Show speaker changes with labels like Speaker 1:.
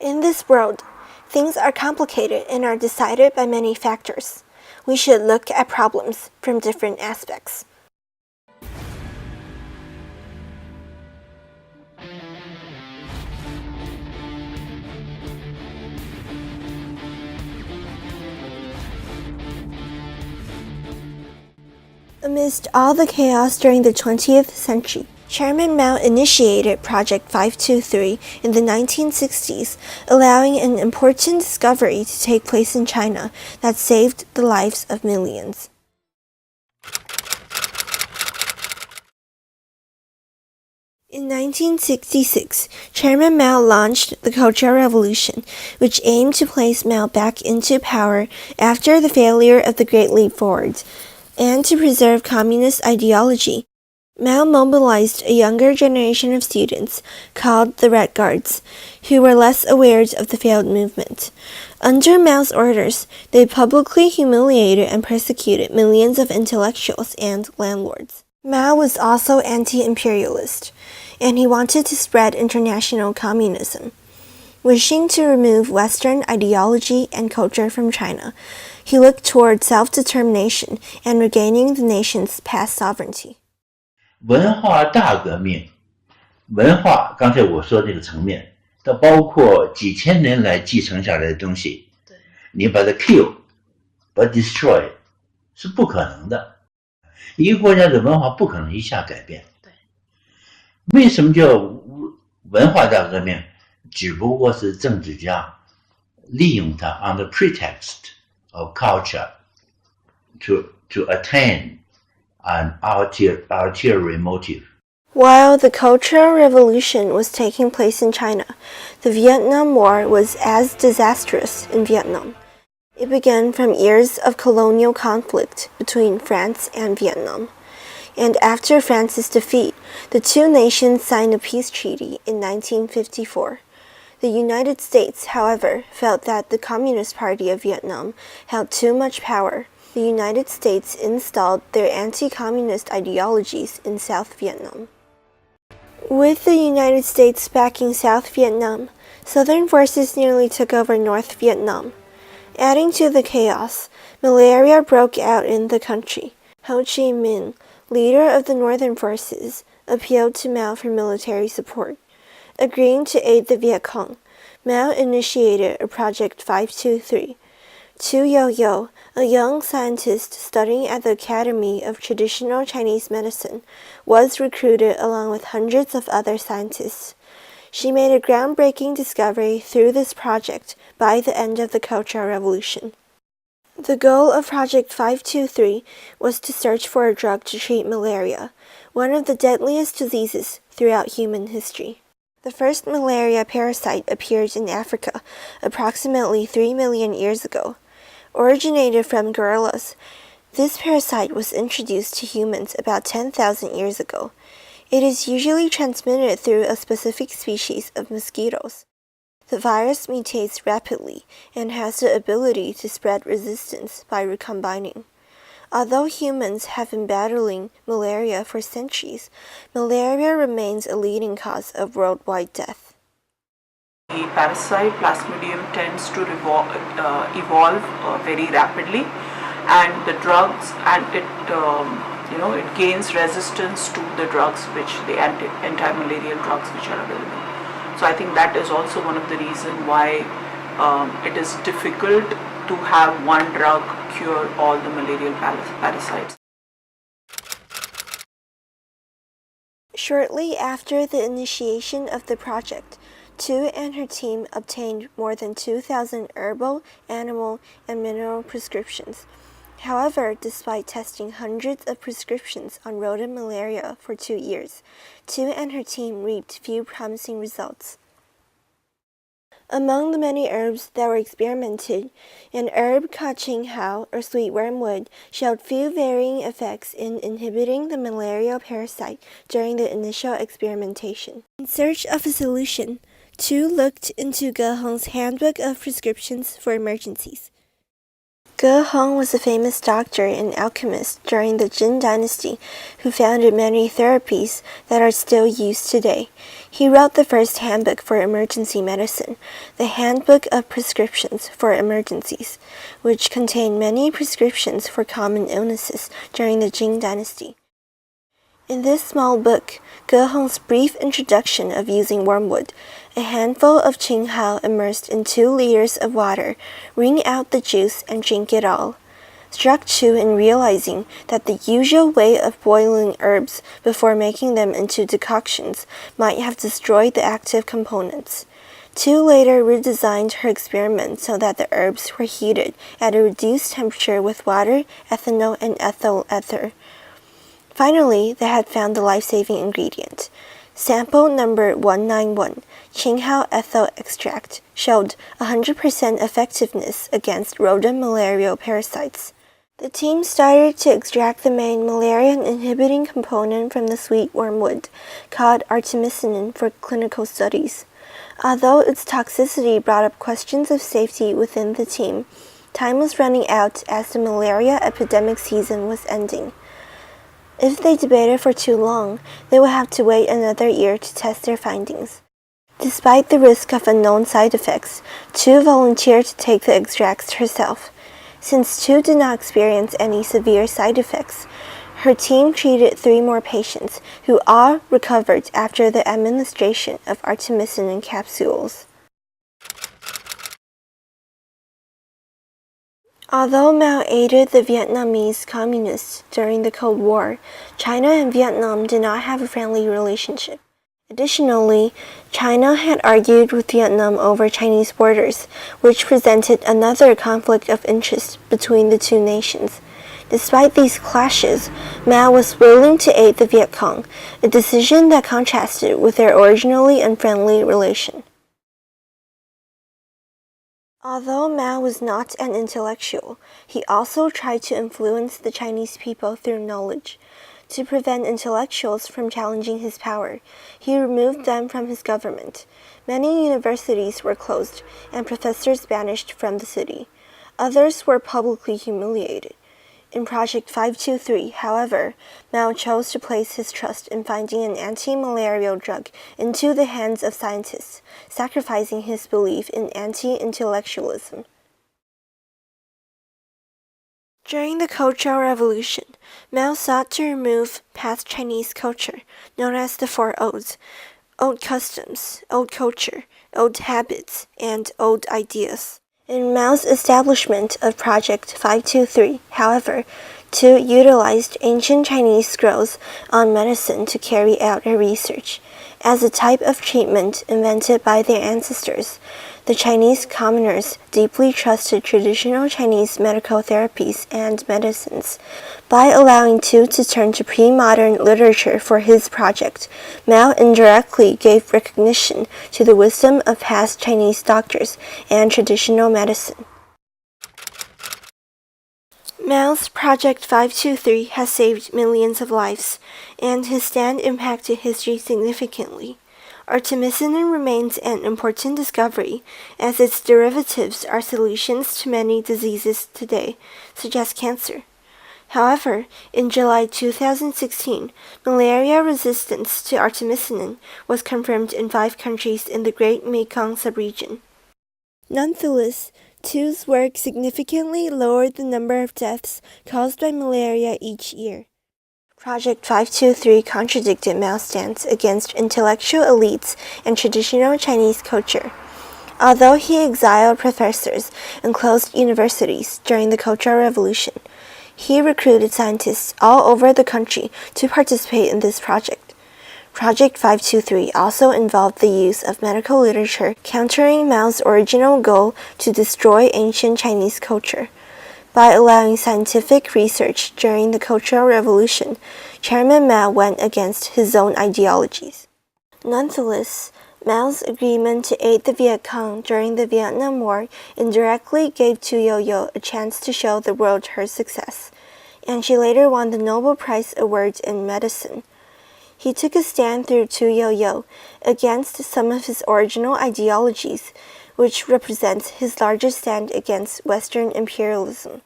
Speaker 1: In this world, things are complicated and are decided by many factors. We should look at problems from different aspects. Amidst all the chaos during the 20th century, Chairman Mao initiated Project 523 in the 1960s, allowing an important discovery to take place in China that saved the lives of millions. In 1966, Chairman Mao launched the Cultural Revolution, which aimed to place Mao back into power after the failure of the Great Leap Forward, and to preserve communist ideology. Mao mobilized a younger generation of students, called the Red Guards, who were less aware of the failed movement. Under Mao's orders, they publicly humiliated and persecuted millions of intellectuals and landlords. Mao was also anti-imperialist, and he wanted to spread international communism. Wishing to remove Western ideology and culture from China, he looked toward self-determination and regaining the nation's past sovereignty.
Speaker 2: 文化大革命，文化刚才我说那个层面，它包括几千年来继承下来的东西。你把它 kill， 把它 destroy， 是不可能的。一个国家的文化不可能一下改变。为什么叫文化大革命？只不过是政治家利用它 on the pretext of culture to attain an ulterior motive.
Speaker 1: While the Cultural Revolution was taking place in China, the Vietnam War was as disastrous in Vietnam. It began from years of colonial conflict between France and Vietnam. And after France's defeat, the two nations signed a peace treaty in 1954. The United States, however, felt that the Communist Party of Vietnam held too much power. The United States installed their anti-communist ideologies in South Vietnam. With the United States backing South Vietnam, Southern forces nearly took over North Vietnam. Adding to the chaos, malaria broke out in the country. Ho Chi Minh, leader of the Northern forces, appealed to Mao for military support. Agreeing to aid the Viet Cong, Mao initiated a Project 523. Tu Yo-yo, a young scientist studying at the Academy of Traditional Chinese Medicine, was recruited along with hundreds of other scientists. She made a groundbreaking discovery through this project by the end of the Cultural Revolution. The goal of Project 523 was to search for a drug to treat malaria, one of the deadliest diseases throughout human history. The first malaria parasite appeared in Africa approximately 3 million years ago. Originated from gorillas, this parasite was introduced to humans about 10,000 years ago. It is usually transmitted through a specific species of mosquitoes. The virus mutates rapidly and has the ability to spread resistance by recombining. Although humans have been battling malaria for centuries, malaria remains a leading cause of worldwide death.
Speaker 3: The parasite Plasmodium tends to evolve very rapidly, and the drugs, and it gains resistance to the drugs, which the anti-malarial drugs which are available. So I think that is also one of the reasons why it is difficult to have one drug cure all the malarial parasites.
Speaker 1: Shortly after the initiation of the project, Tu and her team obtained more than 2,000 herbal, animal, and mineral prescriptions. However, despite testing hundreds of prescriptions on rodent malaria for 2 years, Tu and her team reaped few promising results. Among the many herbs that were experimented, an herb called Chang or sweet wormwood showed few varying effects in inhibiting the malarial parasite during the initial experimentation. In search of a solution, Tu looked into Ge Hong's Handbook of Prescriptions for Emergencies. Ge Hong was a famous doctor and alchemist during the Jin dynasty who founded many therapies that are still used today. He wrote the first handbook for emergency medicine, the Handbook of Prescriptions for Emergencies, which contained many prescriptions for common illnesses during the Jin dynasty. In this small book, Ge Hong's brief introduction of using wormwood, a handful of Qinghao immersed in 2 liters of water, wring out the juice and drink it all, struck Chu in realizing that the usual way of boiling herbs before making them into decoctions might have destroyed the active components. Chu later redesigned her experiment so that the herbs were heated at a reduced temperature with water, ethanol, and ethyl ether. Finally, they had found the life-saving ingredient. Sample number 191, Qinghao ethyl extract, showed 100% effectiveness against rodent malarial parasites. The team started to extract the main malaria-inhibiting component from the sweet wormwood, called artemisinin, for clinical studies. Although its toxicity brought up questions of safety within the team, time was running out as the malaria epidemic season was ending. If they debated for too long, they would have to wait another year to test their findings. Despite the risk of unknown side effects, Chu volunteered to take the extracts herself. Since Chu did not experience any severe side effects, her team treated 3 more patients who all recovered after the administration of artemisinin capsules. Although Mao aided the Vietnamese communists during the Cold War, China and Vietnam did not have a friendly relationship. Additionally, China had argued with Vietnam over Chinese borders, which presented another conflict of interest between the 2 nations. Despite these clashes, Mao was willing to aid the Viet Cong, a decision that contrasted with their originally unfriendly relation. Although Mao was not an intellectual, he also tried to influence the Chinese people through knowledge. To prevent intellectuals from challenging his power, he removed them from his government. Many universities were closed and professors banished from the city. Others were publicly humiliated. In Project 523, however, Mao chose to place his trust in finding an anti-malarial drug into the hands of scientists, sacrificing his belief in anti-intellectualism. During the Cultural Revolution, Mao sought to remove past Chinese culture, known as the 4 Odes: old customs, old culture, old habits, and old ideas. In Mao's establishment of Project 523, however, Chu utilized ancient Chinese scrolls on medicine to carry out her research. As a type of treatment invented by their ancestors, the Chinese commoners deeply trusted traditional Chinese medical therapies and medicines. By allowing Chu to turn to pre-modern literature for his project, Mao indirectly gave recognition to the wisdom of past Chinese doctors and traditional medicine. Mao's Project 523 has saved millions of lives, and his stand impacted history significantly. Artemisinin remains an important discovery, as its derivatives are solutions to many diseases today, such as cancer. However, in July 2016, malaria resistance to artemisinin was confirmed in 5 countries in the Great Mekong subregion. Nonetheless, Chu's work significantly lowered the number of deaths caused by malaria each year. Project 523 contradicted Mao's stance against intellectual elites and traditional Chinese culture. Although he exiled professors and closed universities during the Cultural Revolution, he recruited scientists all over the country to participate in this project. Project 523 also involved the use of medical literature, countering Mao's original goal to destroy ancient Chinese culture. By allowing scientific research during the Cultural Revolution, Chairman Mao went against his own ideologies. Nonetheless, Mao's agreement to aid the Viet Cong during the Vietnam War indirectly gave Tu Youyou a chance to show the world her success, and she later won the Nobel Prize Award in Medicine. He took a stand through Tu Youyou against some of his original ideologies, which represents his larger stand against Western imperialism.